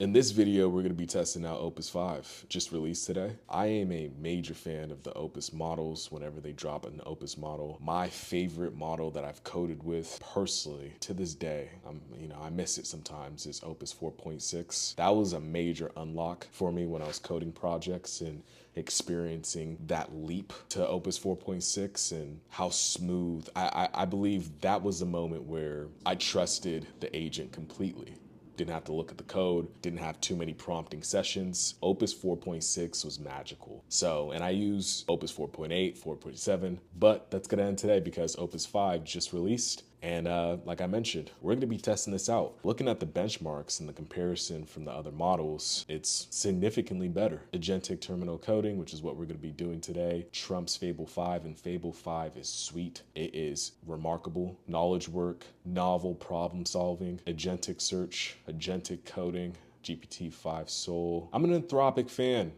In this video, we're going to be testing out Opus 5, just released today. I am a major fan of the Opus models whenever they drop an Opus model. My favorite model that I've coded with personally to this day, I miss it sometimes, is Opus 4.6. That was a major unlock for me when I was coding projects and experiencing that leap to Opus 4.6 and how smooth. I believe that was the moment where I trusted the agent completely. Didn't have to look at the code, didn't have too many prompting sessions. Opus 4.6 was magical. And I use Opus 4.8, 4.7, but that's gonna end today because Opus 5 just released. And like I mentioned, we're gonna be testing this out. Looking at the benchmarks and the comparison from the other models, it's significantly better. Agentic terminal coding, which is what we're gonna be doing today, trumps Fable 5, and Fable 5 is sweet. It is remarkable. Knowledge work, novel problem solving, agentic search, agentic coding, GPT-5 Soul. I'm an Anthropic fan.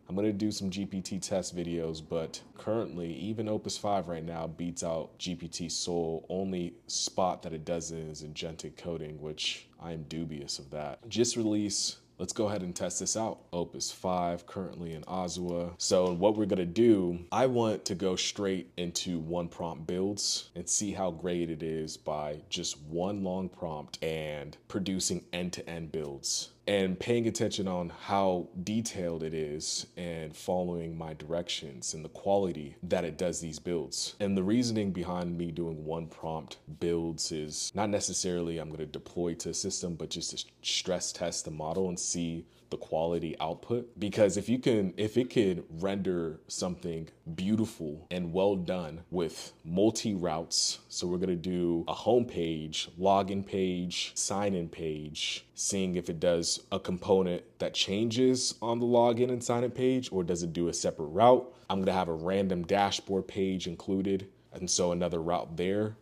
I'm gonna do some GPT test videos, but currently even Opus 5 right now beats out GPT Soul. Only spot that it doesn't is agentic coding, which I am dubious of that. Just release. Let's go ahead and test this out. Opus 5 currently in Ozawa. So what we're gonna do, I want to go straight into one prompt builds and see how great it is by just one long prompt and producing end-to-end builds and paying attention on how detailed it is and following my directions and the quality that it does these builds. And the reasoning behind me doing one prompt builds is not necessarily I'm gonna deploy to a system, but just to stress test the model and see the quality output. Because if it could render something beautiful and well done with multi-routes, so we're gonna do a home page, login page, sign-in page, seeing if it does a component that changes on the login and sign-in page, or does it do a separate route. I'm gonna have a random dashboard page included, and so another route there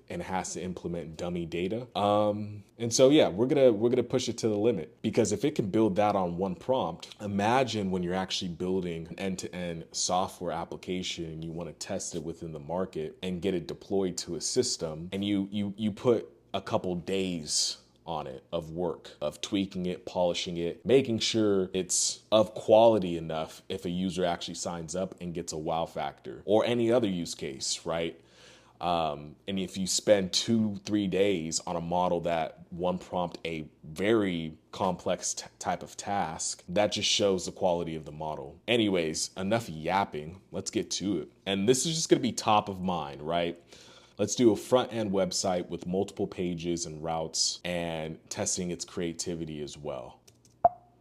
and has to implement dummy data. We're gonna push it to the limit, because if it can build that on one prompt, imagine when you're actually building an end-to-end software application and you want to test it within the market and get it deployed to a system, and you put a couple days on it of work, of tweaking it, polishing it, making sure it's of quality enough if a user actually signs up and gets a wow factor, or any other use case, right? And if you spend 2-3 days on a model that one prompt a very complex type of task, that just shows the quality of the model. Anyways, enough yapping, let's get to it. And this is just gonna be top of mind, right? Let's do a front-end website with multiple pages and routes and testing its creativity as well.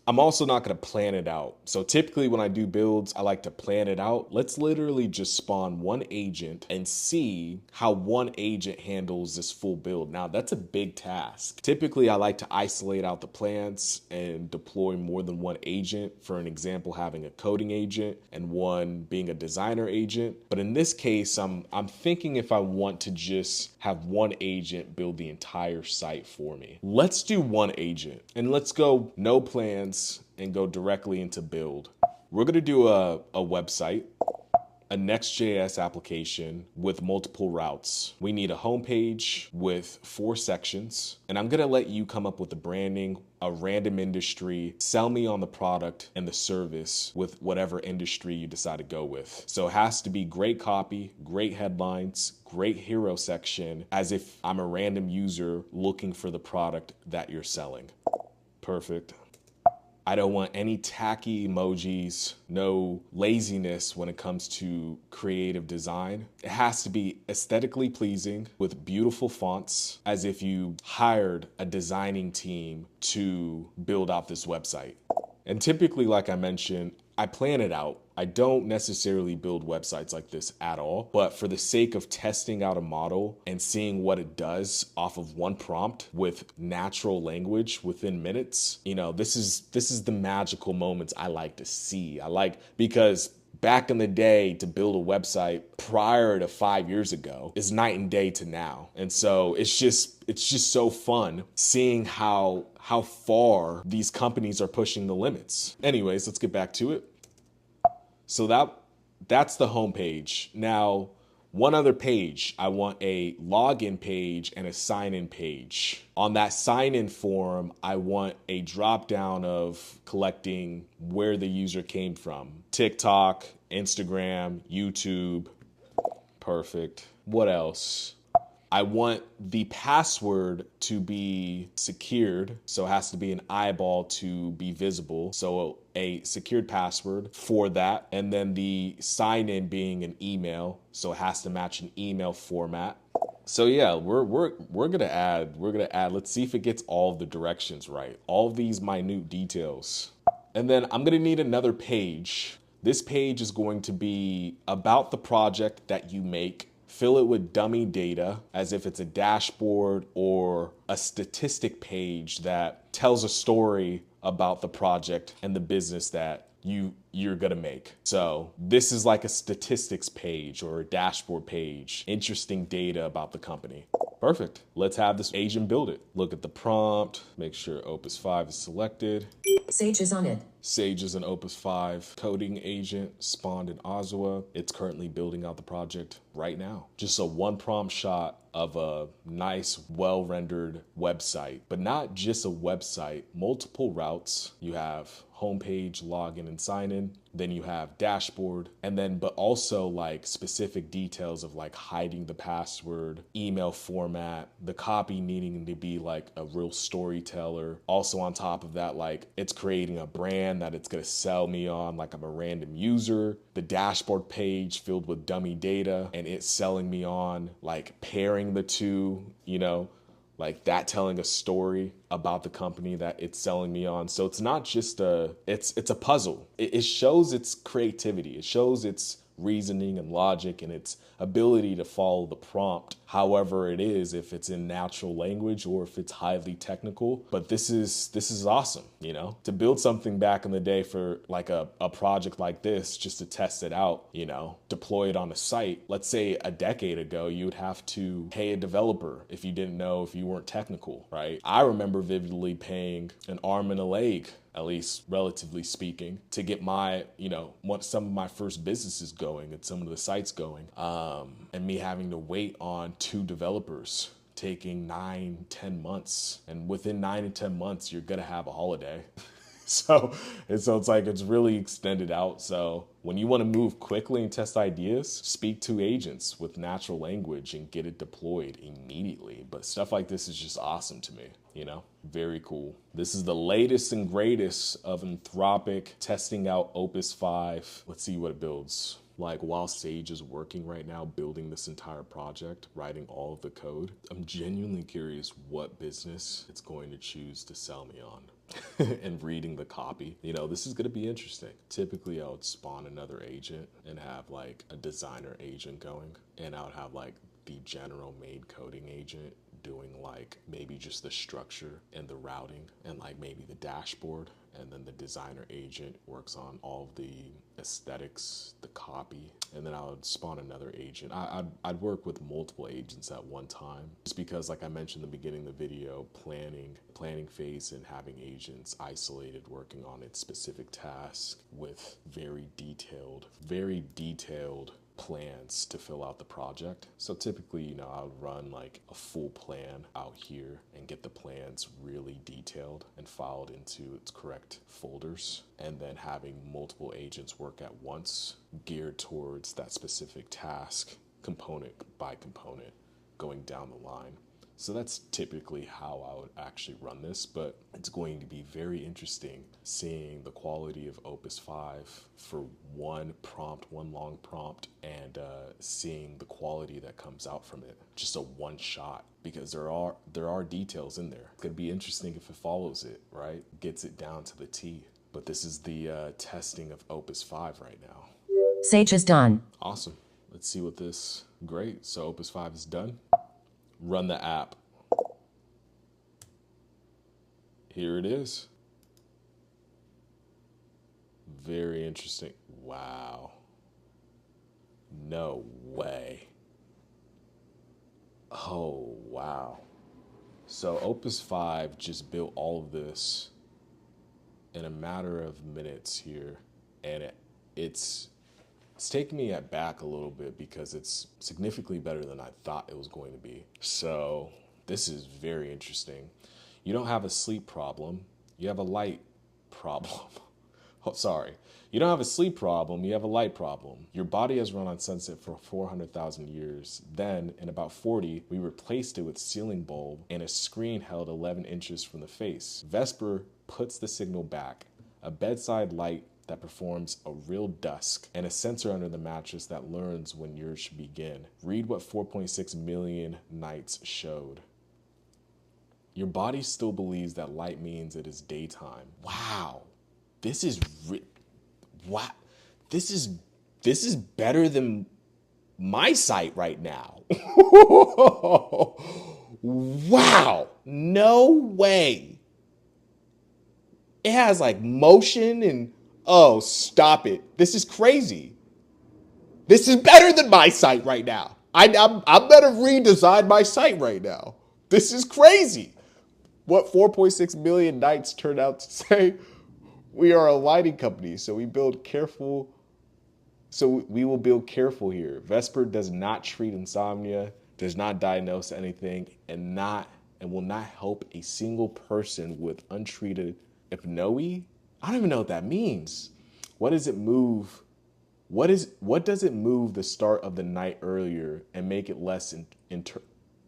I'm also not gonna plan it out. So typically when I do builds, I like to plan it out. Let's literally just spawn one agent and see how one agent handles this full build. Now that's a big task. Typically I like to isolate out the plans and deploy more than one agent. For an example, having a coding agent and one being a designer agent. But in this case, I'm thinking if I want to just have one agent build the entire site for me. Let's do one agent and let's go no plans and go directly into build. We're gonna do a website, a NextJS application with multiple routes. We need a homepage with 4 sections, and I'm gonna let you come up with the branding, a random industry, sell me on the product and the service with whatever industry you decide to go with. So it has to be great copy, great headlines, great hero section, as if I'm a random user looking for the product that you're selling. Perfect. I don't want any tacky emojis, no laziness when it comes to creative design. It has to be aesthetically pleasing with beautiful fonts, as if you hired a designing team to build out this website. And typically, like I mentioned, I plan it out. I don't necessarily build websites like this at all, but for the sake of testing out a model and seeing what it does off of one prompt with natural language within minutes, this is the magical moments I like to see. Because back in the day, to build a website prior to 5 years ago is night and day to now. And so it's just so fun seeing how far these companies are pushing the limits. Anyways, let's get back to it. So that's the homepage. Now, One other page, I want a login page and a sign-in page. On that sign-in form, I want a drop-down of collecting where the user came from. TikTok, Instagram, YouTube. Perfect. What else? I want the password to be secured, so it has to be an eyeball to be visible. So a secured password for that, and then the sign-in being an email, so it has to match an email format. So yeah, we're gonna add. Let's see if it gets all of the directions right, all of these minute details, and then I'm gonna need another page. This page is going to be about the project that you make. Fill it with dummy data as if it's a dashboard or a statistic page that tells a story about the project and the business that you're gonna make. So this is like a statistics page or a dashboard page, interesting data about the company. Perfect. Let's have this agent build it. Look at the prompt, make sure Opus 5 is selected. Sage is on it. Sage is an Opus 5 coding agent spawned in Ozawa. It's currently building out the project right now. Just a one prompt shot of a nice, well-rendered website, but not just a website, multiple routes. You have homepage, login, and sign in. Then you have dashboard, and then, but also like specific details of like hiding the password, email format, the copy needing to be like a real storyteller. Also on top of that, like it's creating a brand that it's gonna sell me on, like I'm a random user. The dashboard page filled with dummy data and it's selling me on, like pairing the two, you know, like that telling a story about the company that it's selling me on. So it's not just it's a puzzle. It shows its creativity. It shows its reasoning and logic and its ability to follow the prompt, however it is, if it's in natural language or if it's highly technical. But this is awesome, you know, to build something back in the day for like a project like this, just to test it out, you know, deploy it on a site. Let's say a decade ago, you would have to pay a developer if you didn't know, if you weren't technical, right? I remember vividly paying an arm and a leg, at least relatively speaking, to get my, you know, some of my first businesses going and some of the sites going, and me having to wait on 2 developers, taking 9-10 months. And within 9 and 10 months, you're gonna have a holiday. So it's like it's really extended out. So when you want to move quickly and test ideas, speak to agents with natural language and get it deployed immediately. But stuff like this is just awesome to me, you know? Very cool. This is the latest and greatest of Anthropic testing out Opus 5. Let's see what it builds. Like while Sage is working right now, building this entire project, writing all of the code, I'm genuinely curious what business it's going to choose to sell me on. And reading the copy, you know, this is going to be interesting. Typically I would spawn another agent and have like a designer agent going, and I would have like the general made coding agent doing like maybe just the structure and the routing and like maybe the dashboard, and then the designer agent works on all of the aesthetics, the copy, and then I would spawn another agent. I'd work with multiple agents at one time, just because, like I mentioned in the beginning of the video, planning phase and having agents isolated working on its specific task with very detailed plans to fill out the project. So typically, you know, I would run like a full plan out here and get the plans really detailed and filed into its correct folders, and then having multiple agents work at once geared towards that specific task, component by component, going down the line. So that's typically how I would actually run this, but it's going to be very interesting seeing the quality of Opus 5 for one long prompt, and seeing the quality that comes out from it. Just a one shot, because there are details in there. It could be interesting if it follows it, right? Gets it down to the T. But this is the testing of Opus 5 right now. Sage is done. Awesome. Let's see what this, great. So Opus 5 is done. Run the app. Here it is. Very interesting. Wow. No way. Oh, wow. So Opus 5 just built all of this in a matter of minutes here, and it's It's taking me back a little bit because it's significantly better than I thought it was going to be. So this is very interesting. You don't have a sleep problem. You have a light problem. Oh, sorry. You don't have a sleep problem, you have a light problem. Your body has run on sunset for 400,000 years. Then, in about 40, we replaced it with ceiling bulb and a screen held 11 inches from the face. Vesper puts the signal back, a bedside light that performs a real dusk, and a sensor under the mattress that learns when yours should begin. Read what 4.6 million nights showed. Your body still believes that light means it is daytime. Wow. This is what? This is better than my site right now. Wow. No way. It has like motion and oh, stop it. This is crazy. This is better than my site right now. I'm better redesign my site right now. This is crazy. What 4.6 million nights turned out to say? We are a lighting company, so we will build careful here. Vesper does not treat insomnia, does not diagnose anything, and will not help a single person with untreated hypnoe. I don't even know what that means. What does it move? What does it move the start of the night earlier and make it less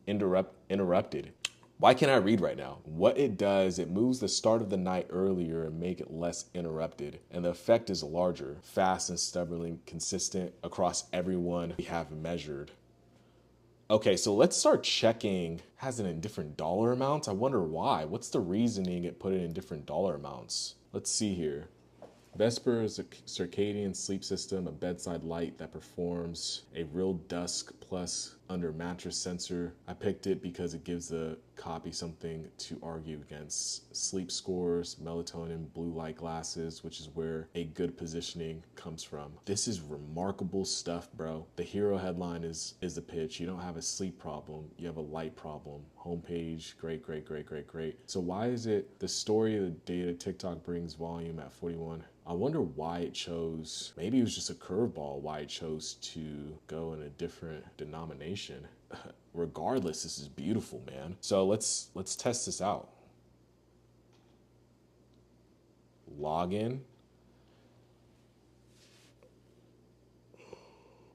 interrupted? Why can't I read right now? What it does, it moves the start of the night earlier and make it less interrupted. And the effect is larger, fast and stubbornly consistent across everyone we have measured. Okay, so let's start checking. Has it in different dollar amounts? I wonder why. What's the reasoning it put it in different dollar amounts? Let's see here. Vesper is a circadian sleep system, a bedside light that performs a real dusk plus under mattress sensor. I picked it because it gives the copy something to argue against sleep scores, melatonin, blue light glasses, which is where a good positioning comes from. This is remarkable stuff, bro. The hero headline is the pitch. You don't have a sleep problem, you have a light problem. Homepage, great, great, great, great, great. So why is it the story of the data TikTok brings volume at 41? I wonder why it chose, maybe it was just a curveball, why it chose to go in a different denomination. Regardless, this is beautiful, man. So let's test this out. Login.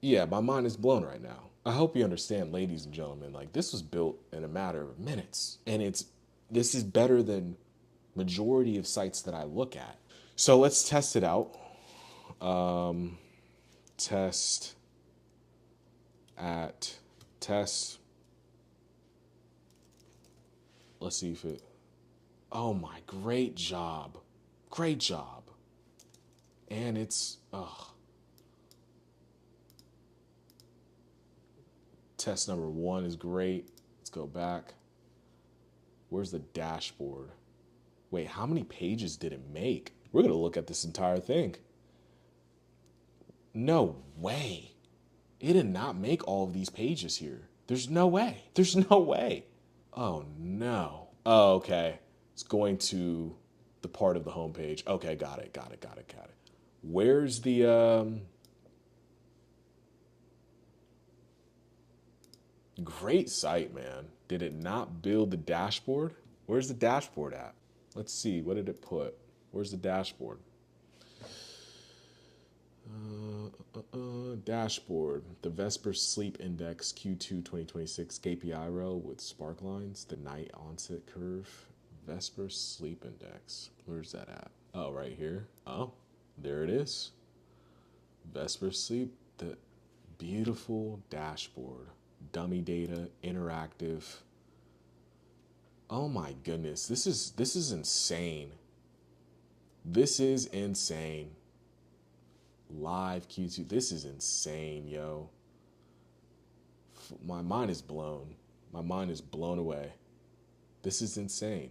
Yeah, my mind is blown right now. I hope you understand, ladies and gentlemen, like this was built in a matter of minutes. And this is better than majority of sites that I look at. So let's test it out. Test. Let's see if it, oh my, great job. Great job. And it's, test number 1 is great. Let's go back. Where's the dashboard? Wait, how many pages did it make? We're going to look at this entire thing. No way. It did not make all of these pages here. There's no way. There's no way. Oh, no. Oh, okay. It's going to the part of the homepage. Okay, got it. Where's the... Great site, man. Did it not build the dashboard? Where's the dashboard at? Let's see. What did it put? Where's the dashboard? Dashboard. The Vesper Sleep Index Q2 2026 KPI row with spark lines. The night onset curve. Vesper Sleep Index. Where's that at? Oh, right here. Oh, there it is. Vesper Sleep. The beautiful dashboard. Dummy data. Interactive. Oh my goodness. This is insane. This is insane. Live Q2. This is insane, yo. My mind is blown. My mind is blown away. This is insane.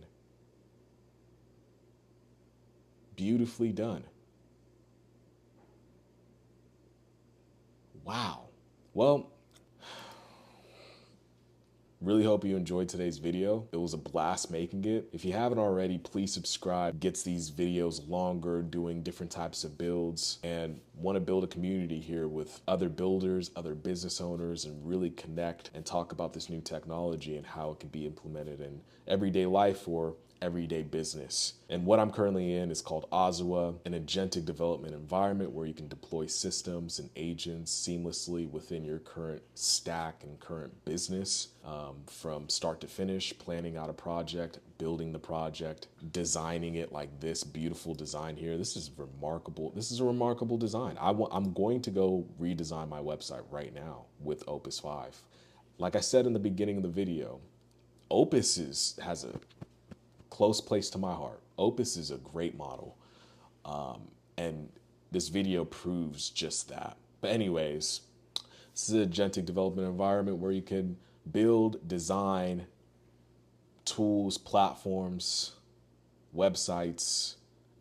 Beautifully done. Wow. Well, Really hope you enjoyed today's video. It was a blast making it. If you haven't already, please subscribe. Gets these videos longer, doing different types of builds, and want to build a community here with other builders, other business owners, and really connect and talk about this new technology and how it can be implemented in everyday life or everyday business. And what I'm currently in is called Ozawa, an agentic development environment where you can deploy systems and agents seamlessly within your current stack and current business, from start to finish, planning out a project, building the project, designing it like this beautiful design here. This is remarkable. This is a remarkable design. I'm going to go redesign my website right now with Opus 5. Like I said in the beginning of the video, Opus has a close place to my heart. Opus is a great model, and this video proves just that. But anyways, this is an agentic development environment where you can build, design tools, platforms, websites,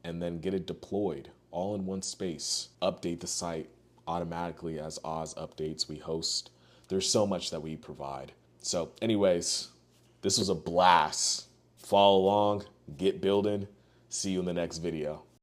and then get it deployed all in one space. Update the site automatically as Oz updates. We host. There's so much that we provide. So anyways, this was a blast. Follow along, get building. See you in the next video.